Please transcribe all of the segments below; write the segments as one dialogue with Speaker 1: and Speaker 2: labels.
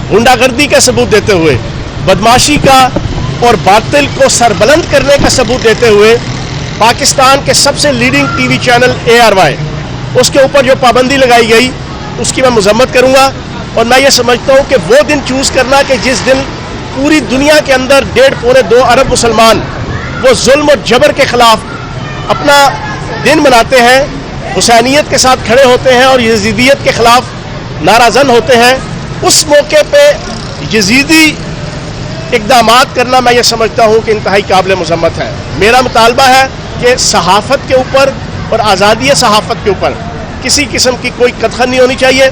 Speaker 1: गुंडागर्दी का सबूत देते हुए, बदमाशी का और बातिल को सरबलंद करने का सबूत देते हुए पाकिस्तान के सबसे लीडिंग टीवी चैनल ARY, उसके ऊपर जो पाबंदी लगाई गई उसकी मैं मजम्मत करूंगा। और मैं ये समझता हूँ कि वो दिन चूज़ करना कि जिस दिन पूरी दुनिया के अंदर 1.5-2 अरब मुसलमान वो जुल्म और जबर के खिलाफ अपना दिन मनाते हैं, हुसैनियत के साथ खड़े होते हैं और यजीदियत के खिलाफ नाराज़न होते हैं, उस मौके पे यजीदी इक़दामात करना मैं ये समझता हूँ कि इंतहाई काबिल मज़म्मत है। मेरा मुतालबा है कि सहाफ़त के ऊपर और आज़ादी सहाफ़त के ऊपर किसी किस्म की कोई कदखल नहीं होनी चाहिए।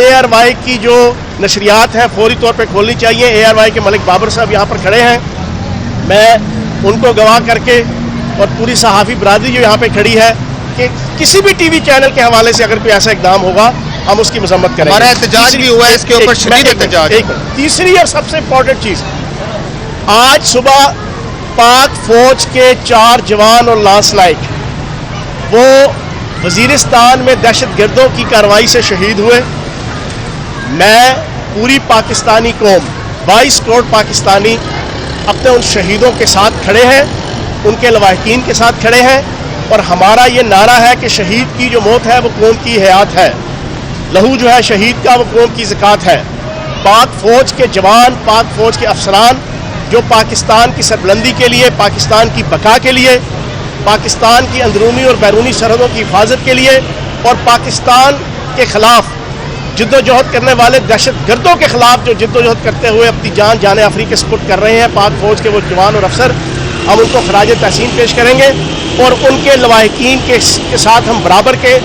Speaker 1: ARY की जो नशरियात हैं फौरी तौर पे खोलनी चाहिए। ARY के मलिक बाबर साहब यहाँ पर खड़े हैं, मैं उनको गवाह करके और पूरी सहाफ़ी बरादरी जो यहाँ पे खड़ी है कि किसी भी टीवी चैनल के हवाले से अगर कोई ऐसा इक़दाम होगा हम उसकी मजम्मत करेंगे।
Speaker 2: हमारा एहतजाज भी हुआ है इसके ऊपर, शदीद एहतजाज।
Speaker 1: तीसरी और सबसे इम्पोर्टेंट चीज़, आज सुबह पाक फौज के 4 जवान और लांस नाइक वो वजीरिस्तान में दहशतगर्दों की कार्रवाई से शहीद हुए। मैं पूरी पाकिस्तानी कौम 22 करोड़ पाकिस्तानी अपने उन शहीदों के साथ खड़े हैं, उनके लवाहिकीन के साथ खड़े हैं और हमारा ये नारा है कि शहीद की जो मौत है वो कौम की हयात है, लहू जो है शहीद का वो कौम की ज़कात है। पाक फ़ौज के जवान, पाक फ़ौज के अफसरान जो पाकिस्तान की सरबलंदी के लिए, पाकिस्तान की बका के लिए, पाकिस्तान की अंदरूनी और बैरूनी सरहदों की हिफाजत के लिए और पाकिस्तान के ख़िलाफ़ जिद्दोजहद करने वाले दहशतगर्दों के ख़िलाफ़ जो जिद्दोजहद करते हुए अपनी जान आफरी के सपुर्द कर रहे हैं पाक फ़ौज के वो जवान और अफसर, हम उनको खराज तहसीन पेश करेंगे और उनके लवाहिकीन के साथ हम बराबर के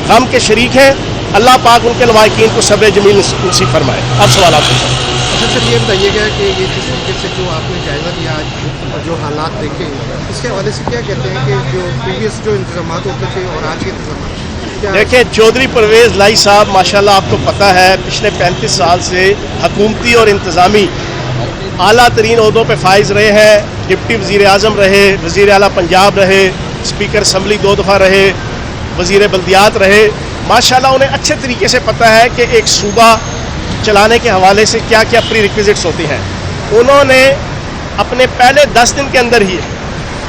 Speaker 1: गम के शरीक हैं। अल्लाह पाक उनके लवाहिकीन को सब्र जमील नसीब फरमाए। अब सवाल आप
Speaker 3: अच्छा सर, ये बताइएगा कि ये जिस तरीके से जो आपने जायज़ा लिया आज और जो हालात देखे, इसके हवाले से क्या कहते हैं कि जो प्रीवियस जो इंतजाम होते थे और आज के इंतजाम?
Speaker 1: देखिए, चौधरी परवेज़ लाई साहब माशाल्लाह आपको पता है पिछले 35 साल से हुकूमती और इंतज़ामी आला तरीन ओहदों पर फाइज रहे हैं। डिप्टी वज़ीर आज़म रहे, वज़ीर आला पंजाब रहे, स्पीकर असम्बली 2 दफ़ा रहे, वज़ीर बल्दियात रहे। माशाल्लाह उन्हें अच्छे तरीके से पता है कि एक सूबा चलाने के हवाले से क्या क्या प्री रिक्विजिट्स होती हैं। उन्होंने अपने पहले 10 दिन के अंदर ही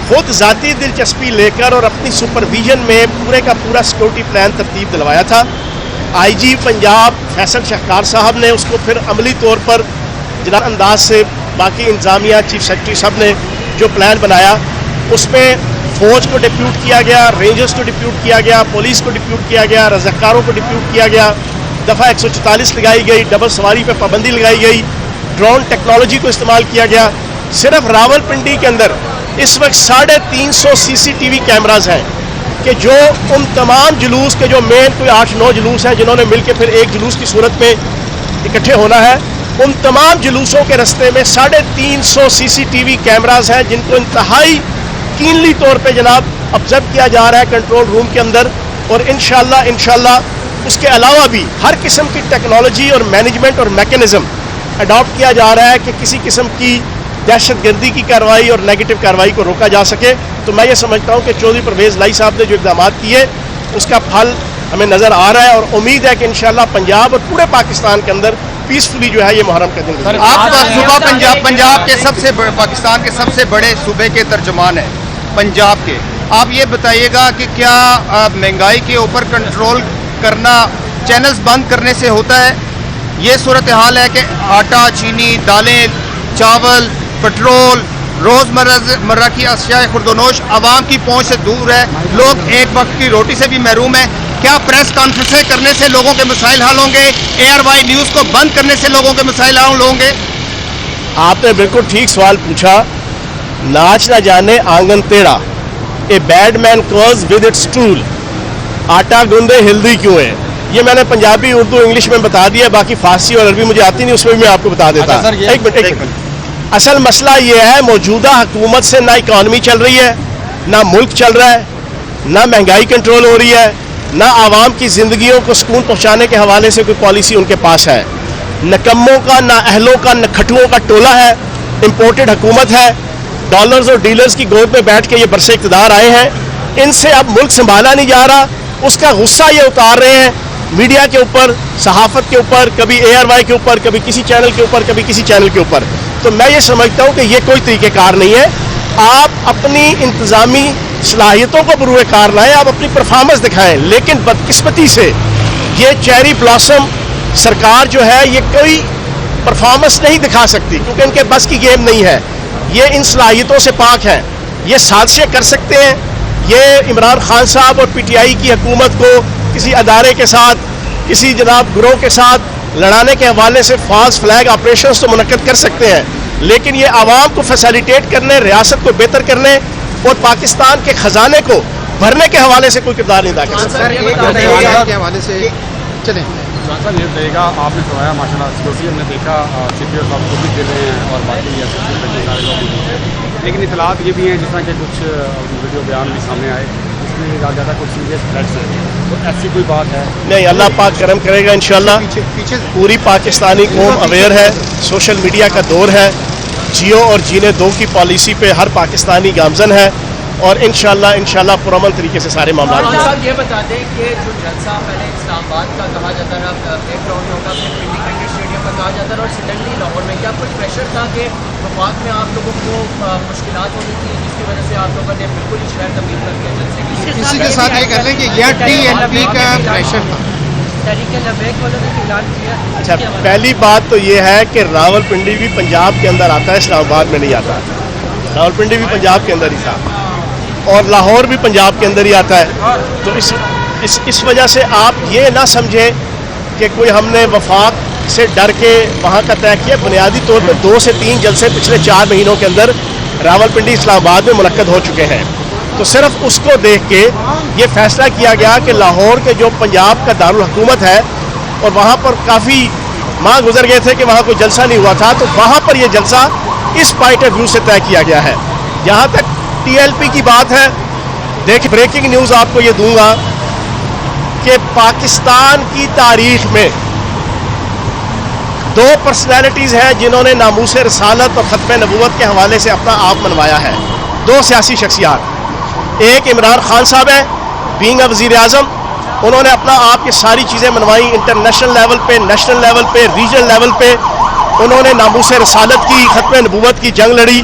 Speaker 1: खुद ज़ाती दिलचस्पी लेकर और अपनी सुपरविजन में पूरे का पूरा सिक्योरिटी प्लान तरतीब दिलवाया था। IG पंजाब फैसल शाहकार साहब ने उसको फिर अमली तौर पर जिला अंदाज से बाकी इंतज़ामिया चीफ सेक्रेटरी साहब ने जो प्लान बनाया उसमें फ़ौज को डिप्यूट किया गया, रेंजर्स को डिप्यूट किया गया, पुलिस को डिप्यूट किया गया, रज़ाकारों को डिप्यूट किया गया, दफ़ा 144 लगाई गई, डबल सवारी पर पाबंदी लगाई गई, ड्रोन टेक्नोलॉजी को इस्तेमाल किया गया। सिर्फ रावलपिंडी के अंदर इस वक्त 350 CCTV कैमराज हैं कि जो उन तमाम जुलूस के जो मेन कोई 8-9 जुलूस हैं जिन्होंने मिलकर फिर एक जुलूस की सूरत में इकट्ठे होना है, उन तमाम जुलूसों के रस्ते में 350 CCTV कैमराज हैं जिनको इंतहाई कीनली तौर पे जनाब ऑब्जर्व किया जा रहा है कंट्रोल रूम के अंदर। और इंशाल्लाह उसके अलावा भी हर किस्म की टेक्नोलॉजी और मैनेजमेंट और मैकेनिज़्म अडॉप्ट किया जा रहा है कि किसी किस्म की दहशतगर्दी की कार्रवाई और नेगेटिव कार्रवाई को रोका जा सके। तो मैं ये समझता हूँ कि चौधरी परवेज़ लाई साहब ने जो इक़दाम किए उसका फल हमें नज़र आ रहा है और उम्मीद है कि इंशाल्लाह पंजाब और पूरे पाकिस्तान के अंदर पीसफुली जो है ये मुहर्रम का दिन।
Speaker 2: आप सुबह पंजाब के सबसे पाकिस्तान के सबसे बड़े सूबे के तर्जुमान हैं पंजाब के, आप ये बताइएगा कि क्या महंगाई के ऊपर कंट्रोल करना चैनल्स बंद करने से होता है? ये सूरत हाल है कि आटा, चीनी, दालें, चावल, पेट्रोल, रोज़मर्रा की अशिया खुर्दोनोश आवाम की पहुँच से दूर है, लोग एक वक्त की रोटी से भी महरूम है। क्या प्रेस कॉन्फ्रेंसें करने से लोगों के मसाइल हल होंगे? ARY न्यूज़ को बंद करने से लोगों के मसाइल हल होंगे?
Speaker 1: आपने बिल्कुल ठीक सवाल पूछा। नाच ना जाने आंगन टेढ़ा, a bad man curse with its tool, आटा गूंदे हिल्दी क्यों है। ये मैंने पंजाबी, उर्दू, इंग्लिश में बता दिया, बाकी फारसी और अरबी मुझे आती नहीं, उसमें भी मैं आपको बता देता। एक मिनट। असल मसला ये है मौजूदा हुकूमत से ना इकॉनमी चल रही है, ना मुल्क चल रहा है, ना महंगाई कंट्रोल हो रही है, ना आवाम की ज़िंदगियों को सुकून पहुँचाने के हवाले से कोई पॉलिसी उनके पास है। नकम्मों का, ना अहलों का, नखटुओं का टोला है, इम्पोर्टेड हुकूमत है, डॉलर्स और डीलर्स की गोद में बैठ के ये बरसे इक़्तिदार आए हैं, इनसे अब मुल्क संभाला नहीं जा रहा, उसका गुस्सा ये उतार रहे हैं मीडिया के ऊपर, सहाफ़त के ऊपर, कभी ARY के ऊपर, कभी किसी चैनल के ऊपर, कभी किसी चैनल के ऊपर। तो मैं ये समझता हूँ कि ये कोई तरीक़ेकार नहीं है। आप अपनी इंतज़ामी सलाहियतों को बरूए कार लाएँ, आप अपनी परफॉर्मेंस दिखाएँ, लेकिन बदकिस्मती से ये चेरी ब्लॉसम सरकार जो है ये कोई परफॉर्मेंस नहीं दिखा सकती, क्योंकि इनके बस की गेम नहीं है। ये इन सलाहियतों से पाक हैं, ये साजिशें कर सकते हैं। ये इमरान खान साहब और PTI की हुकूमत को किसी अदारे के साथ, किसी जनाब ग्रोह के साथ लड़ाने के हवाले से फॉल्स फ्लैग ऑपरेशंस तो मुनक्कद कर सकते हैं, लेकिन ये आवाम को फैसिलिटेट करने, रियासत को बेहतर करने और पाकिस्तान के ख़जाने को भरने के हवाले से कोई किरदार नहीं अदा कर सकता।
Speaker 3: सर एक के हवाले से चलें
Speaker 4: साहब ये बताइएगा, आपने करवाया माशाल्लाह सिक्योरिटी, हमने देखा CPO साहब को भी दे रहे हैं और बाकी सारे लोग भी हैं, लेकिन इतलात ये भी हैं जिस तरह के कुछ वीडियो बयान भी सामने आए, इसमें कहा जाता है कुछ सीरियस थ्रेट्स हैं, तो ऐसी कोई बात है?
Speaker 1: नहीं, अल्लाह पाक करम करेगा इंशाल्लाह।
Speaker 3: पीछे
Speaker 1: पूरी पाकिस्तानी कौम अवेयर है, सोशल मीडिया का दौर है, जियो और जीने दो की पॉलिसी पे हर पाकिस्तानी गामजन है और इंशाल्लाह पुरअमन तरीके से सारे मामला।
Speaker 5: साहब ये बता दें कि जो जलसा पहले इस्लामाबाद का कहा जाता है, एक राउंड होगा, फिर पिंडी क्रिकेट स्टेडियम का कहा जाता है और सडनली लाहौर में, क्या कुछ प्रेशर था कि वफाक में आप लोगों को मुश्किलात होनी थी जिसकी वजह से आप लोगों ने बिल्कुल ही शहर तब्दील कर दिया जलसे की?
Speaker 3: इसी के साथ ये कर लें कि यह TNP का प्रेशर था।
Speaker 1: अच्छा, पहली बात तो ये है कि रावलपिंडी भी पंजाब के अंदर आता है, इस्लामाबाद में नहीं आता। रावलपिंडी भी पंजाब के अंदर ही था और लाहौर भी पंजाब के अंदर ही आता है। तो इस वजह से आप ये ना समझें कि कोई हमने वफाक से डर के वहाँ का तय किया। बुनियादी तौर पर 2 से 3 जलसे पिछले 4 महीनों के अंदर रावलपिंडी इस्लामाबाद में मुनक्कद हो चुके हैं। तो सिर्फ उसको देख के ये फैसला किया गया कि लाहौर के जो पंजाब का दारुल हुकूमत है और वहाँ पर काफ़ी माह गुजर गए थे कि वहाँ कोई जलसा नहीं हुआ था, तो वहाँ पर ये जलसा इस पॉइंट ऑफ व्यू से तय किया गया है। जहाँ तक TLP की बात है, देखिए ब्रेकिंग न्यूज़ आपको ये दूंगा कि पाकिस्तान की तारीख में 2 पर्सनैलिटीज़ हैं जिन्होंने नामूस रसालत और ख़त्म नबूवत के हवाले से अपना आप मनवाया है। 2 सियासी शख्सियात, एक इमरान खान साहब है, बीइंग अ वज़ीर आज़म, उन्होंने अपना आप ये सारी चीज़ें मनवाई। इंटरनेशनल लेवल पे, नेशनल लेवल पे, रीजनल लेवल पे उन्होंने नामूस रसालत की, ख़त्म नबूवत की जंग लड़ी।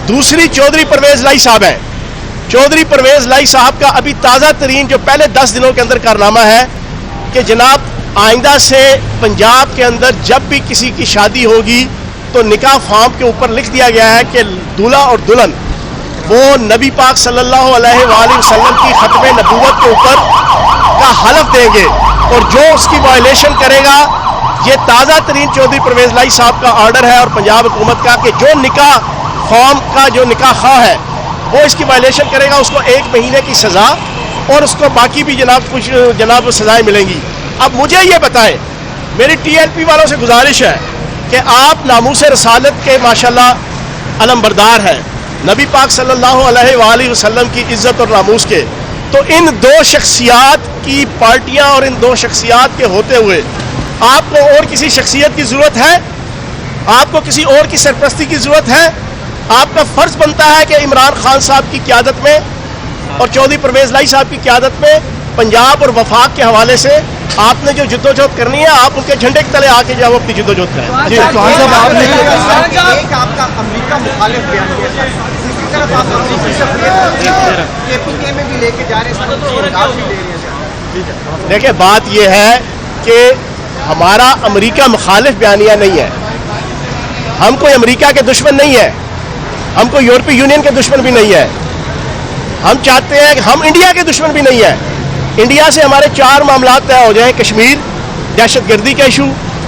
Speaker 1: दूसरी चौधरी परवेज़ लाई साहब हैं। चौधरी परवेज़ लाई साहब का अभी ताज़ा तरीन जो पहले 10 दिनों के अंदर कारनामा है कि जनाब आइंदा से पंजाब के अंदर जब भी किसी की शादी होगी तो निकाह फॉर्म के ऊपर लिख दिया गया है कि दूल्हा और दुल्हन वो नबी पाक सल्लल्लाहु अलैहि वसल्लम की ख़त्म नबूवत के ऊपर का हलफ देंगे और जो उसकी वायलेशन करेगा, ये ताज़ा तरीन चौधरी परवेज़ लाई साहब का ऑर्डर है और पंजाब हुकूमत का कि जो निकाह फॉर्म का जो निकाह खा है वो इसकी वायलेशन करेगा, उसको 1 महीने की सज़ा और उसको बाकी भी जनाब सज़ाएँ मिलेंगी। अब मुझे ये बताएं, मेरी TLP वालों से गुजारिश है कि आप नामूस रसालत के माशाल्लाह अलमबरदार हैं, नबी पाक सल्लल्लाहु अलैहि वसल्लम की इज़्ज़त और नामूस के, तो इन 2 शख्सियात की पार्टियां और इन 2 शख्सियात के होते हुए आपको और किसी शख्सियत की ज़रूरत है? आपको किसी और की सरपरस्ती की ज़रूरत है? आपका फ़र्ज़ बनता है कि इमरान खान साहब की क़यादत में और चौधरी परवेज़ लाई साहब की क़यादत में पंजाब और वफाक के हवाले से आपने जो जद्दोजहद करनी है, आप उनके झंडे के तले आके जाओ अपनी जद्दोजहद करें। जी
Speaker 3: चौहान साहब, आपने
Speaker 6: एक आपका अमेरिका मुखालिफ बयान दिया, दूसरी तरफ आप अमेरिकी शख्सियत KPK में भी लेके जा रहे हैं, इमदाद भी दे रहे हैं।
Speaker 1: देखिए, बात यह है कि हमारा अमेरिका मुखालिफ बयानिया नहीं है। हम कोई अमेरिका के दुश्मन नहीं है, हम कोई यूरोपीय यूनियन के दुश्मन भी नहीं है। हम चाहते हैं कि हम इंडिया के दुश्मन भी नहीं है। इंडिया से हमारे 4 मामला तय हो जाएं, कश्मीर, दहशतगर्दी का इशू,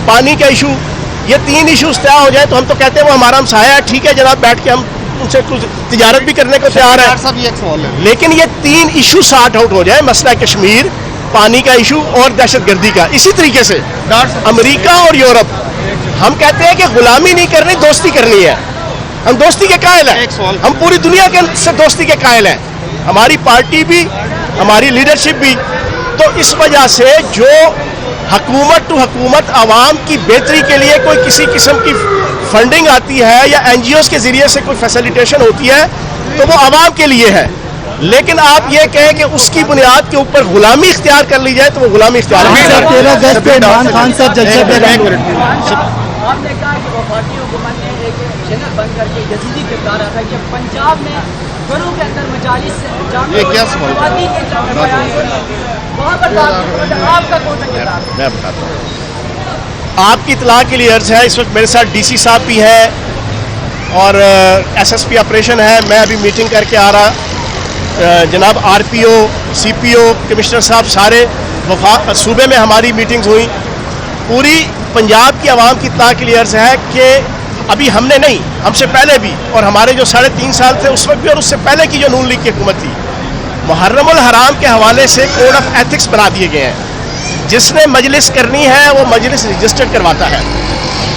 Speaker 1: पानी का इशू, ये 3 इशूज़ तय हो जाए तो हम तो कहते हैं वो हमारा हमसाया है, ठीक है जनाब, बैठ के हम उनसे कुछ तिजारत भी करने को तैयार है। लेकिन ये 3 इशू सॉर्ट आउट हो जाए, मसला कश्मीर, पानी का इशू और दहशतगर्दी का। इसी तरीके से अमेरिका और यूरोप, हम कहते हैं कि गुलामी नहीं करनी, दोस्ती करनी है। हम दोस्ती के कायल हैं, हम पूरी दुनिया के से दोस्ती के कायल हैं, हमारी पार्टी भी, हमारी लीडरशिप भी। तो इस वजह से जो हुकूमत टू हुकूमत आवाम की बेहतरी के लिए कोई किसी किस्म की फंडिंग आती है या NGOs के ज़रिए से कोई फैसिलिटेशन होती है तो वो आवाम के लिए है। لیکن آپ یہ کہیں کہ اس کی بنیاد کے اوپر غلامی اختیار کر لی جائے تو وہ غلامی اختیار نہیں
Speaker 7: سر 13 اگست پہ عمران خان صاحب جلسہ پہ
Speaker 5: آپ نے کہا کہ وفاقی حکومت نے ایک چینل بند کر کے یزیدی کردار رکھا کہ پنجاب میں گھروں کے اندر مجالس
Speaker 2: یہ کیا سوال
Speaker 5: وہاں پر آپ کا کون سا کردار ہے؟
Speaker 1: میں بتاتا ہوں. آپ کی اطلاع کے لیے عرض ہے اس وقت میرے ساتھ ڈی سی صاحب بھی ہیں اور ایس ایس پی آپریشن ہے. میں ابھی میٹنگ کر کے آ رہا. جناب آر پی او سی پی او کمشنر صاحب سارے صوبے میں ہماری میٹنگز ہوئیں. پوری پنجاب کی عوام کی اطلاع کے لیے عرض ہے کہ ابھی ہم نے نہیں, ہم سے پہلے بھی اور ہمارے جو 3.5 سال تھے اس وقت بھی اور اس سے پہلے کی جو نون لیگ کی حکومت تھی, محرم الحرام کے حوالے سے کوڈ آف ایتھکس بنا دیے گئے ہیں. جس نے مجلس کرنی ہے وہ مجلس رجسٹرڈ کرواتا ہے,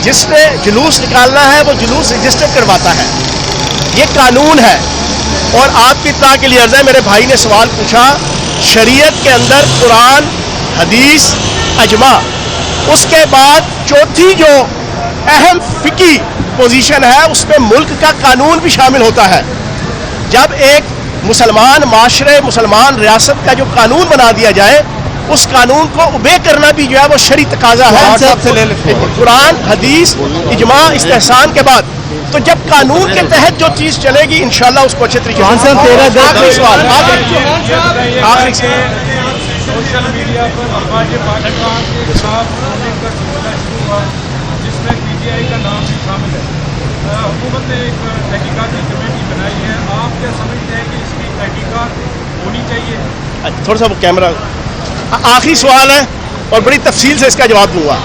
Speaker 1: جس نے جلوس نکالنا ہے وہ جلوس رجسٹرڈ کرواتا ہے. یہ قانون ہے. اور آپ کی اطلاع کے لیے عرض ہے, میرے بھائی نے سوال پوچھا, شریعت کے اندر قرآن, حدیث, اجماع, اس کے بعد چوتھی جو اہم فقہی پوزیشن ہے اس میں ملک کا قانون بھی شامل ہوتا ہے. جب ایک مسلمان معاشرے, مسلمان ریاست کا جو قانون بنا دیا جائے, اس قانون کو اوبے کرنا بھی جو ہے وہ شرعی تقاضا ہے. قرآن, حدیث, اجماع, استحسان کے بعد تو جب قانون کے تحت جو چیز چلے گی انشاءاللہ اس کو اچھے طریقے سے. آخری سوال, آخری
Speaker 8: سوشل میڈیا پر افواج پاکستان کے خلاف کا سلسلہ شروع ہوا جس میں پی ٹی آئی کا نام بھی شامل ہے. حکومت نے ایک تحقیقاتی کمیٹی بنائی ہے. آپ کیا سمجھتے ہیں کہ اس کی تحقیقات ہونی چاہیے؟
Speaker 1: تھوڑا سا وہ کیمرہ. آخری سوال ہے اور بڑی تفصیل سے اس کا جواب دوں گا.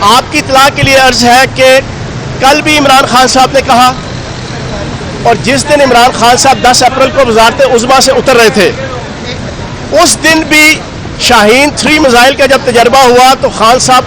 Speaker 1: آپ کی اطلاع کے لیے عرض ہے کہ کل بھی عمران خان صاحب نے کہا, اور جس دن عمران خان صاحب 10 اپریل کو وزارت عظمیٰ سے اتر رہے تھے اس دن بھی شاہین 3 میزائل کا جب تجربہ ہوا تو خان صاحب